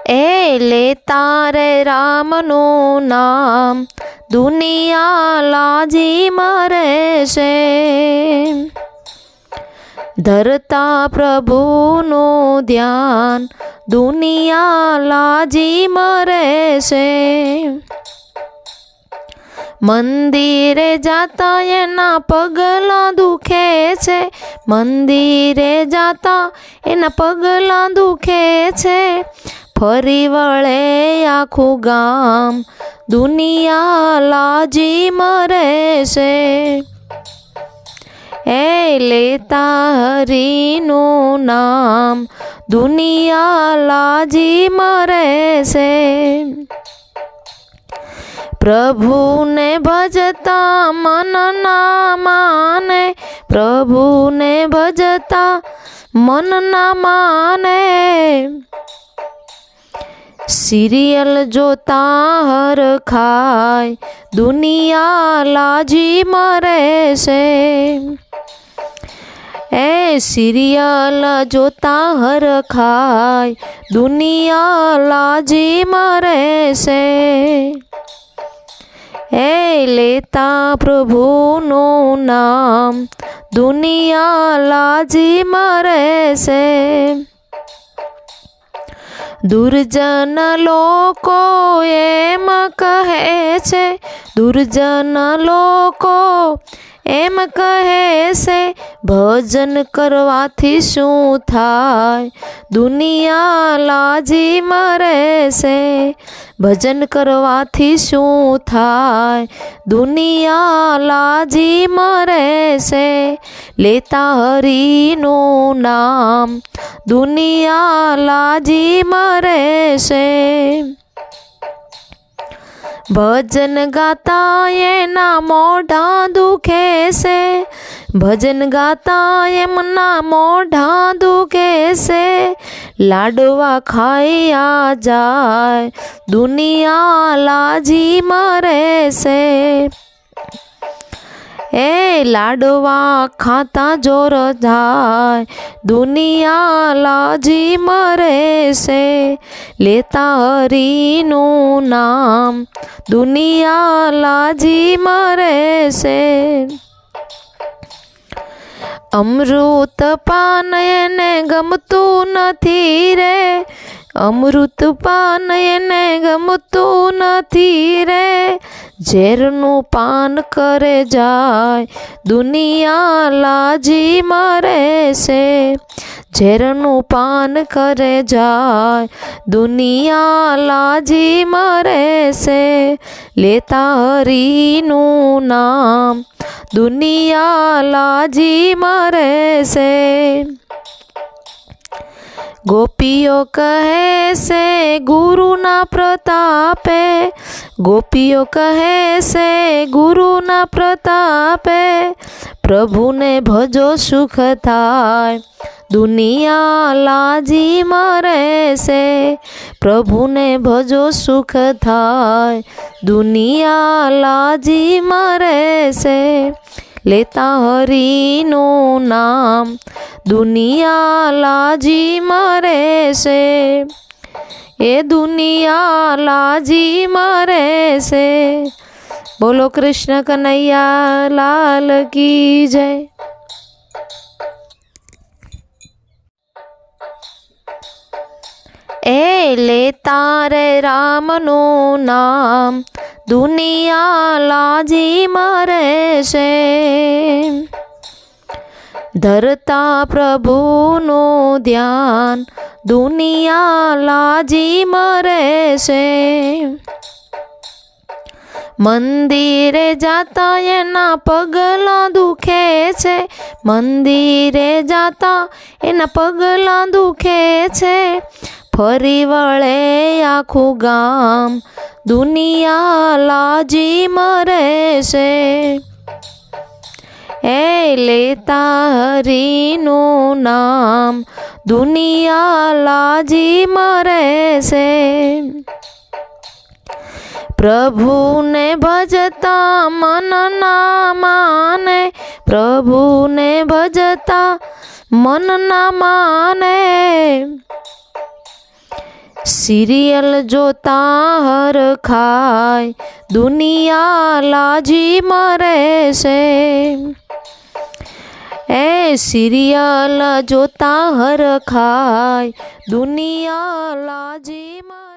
એ લેતા રે રામનું નામ, દુનિયા લાજી મરે છે. ધરતા પ્રભુનું ધ્યાન, દુનિયા લાજી મરે છે. મંદિરે જાતા એના પગલાં દુખે છે, મંદિરે જાતા એના પગલાં દુખે છે. ફરી વળે આખું ગામ, દુનિયા લાજી મરે છે. એ લેતા હરિનું નામ, દુનિયા લાજી મરે છે. પ્રભુને ભજતા મન ના માને, પ્રભુને ભજતા મન ના માને. સિરિયલ જોતા હર ખાય, દુનિયા લાજી મરે છે. એ સિરિયલ જોતા હર ખાય, દુનિયા લાજી મરે છે. એ લેતા પ્રભુનું નામ, દુનિયા લાજી મરે છે. દુર્જન લોકો એમ કહે છે, દુર્જન લોકો એમ કહે છે, ભજન કરવાથી શું થાય, દુનિયા લાજી મરે છે. ભજન કરવાથી શું થાય, દુનિયા લાજી મરે છે. લેતા હરિનું નામ, દુનિયા લાજી મરે છે. ભજન ગાતા એના મોઢા દુખે છે, ભજન ગાતા એમના મોઢા દુખે છે. લાડવા ખાયા જાય, દુનિયા લાજી મરે છે. એ લાડવા ખાતા જોર જાય, દુનિયા લાજી મરે છે. લેતા હરિનું નામ, દુનિયા લાજી મરે છે. અમૃત પાન એને ગમતું નથી રે, અમૃત પાન એને ગમતું નથી રે. ઝેરનું પાન કરે જાય, દુનિયા લાજી મરે છે. ઝેરનું પાન કરે જાય, દુનિયા લાજી મરે છે. લેતા હરિનું નામ, દુનિયા લાજી મરે છે. ગોપીઓ કહે છે ગુરુના પ્રતાપે, ગોપીઓ કહે છે ગુરુના પ્રતાપે. પ્રભુને ભજો સુખ થાય, દુનિયા લાજી મરે છે. પ્રભુને ભજો સુખ થાય, દુનિયા લાજી મરે છે. લેતા હરિનું નામ, દુનિયા લાજી મરે છે. એ દુનિયા લાજી મરે છે. બોલો કૃષ્ણ કનૈયા લાલ કી જય. એ લેતા રે રામનું નામ, દુનિયા લાજી મરે છે. ધરતા પ્રભુનું ધ્યાન, દુનિયા લાજી મરે છે. મંદિરે જાતા એના પગલાં દુખે છે, મંદિરે જાતા એના પગલાં દુખે છે. ફરી વળે આખું ગામ, દુનિયા લાજી મરે છે. એ લેતા હરિનું નામ, દુનિયા લાજી મરે છે. પ્રભુને ભજતા મન ના માને, પ્રભુને ભજતા મન ના માને. સિરિયલ જોતા હર ખાય દુનિયા લાજી મરે છે. એ સિરિયલ જોતા હર ખાય દુનિયા લાજી મરે.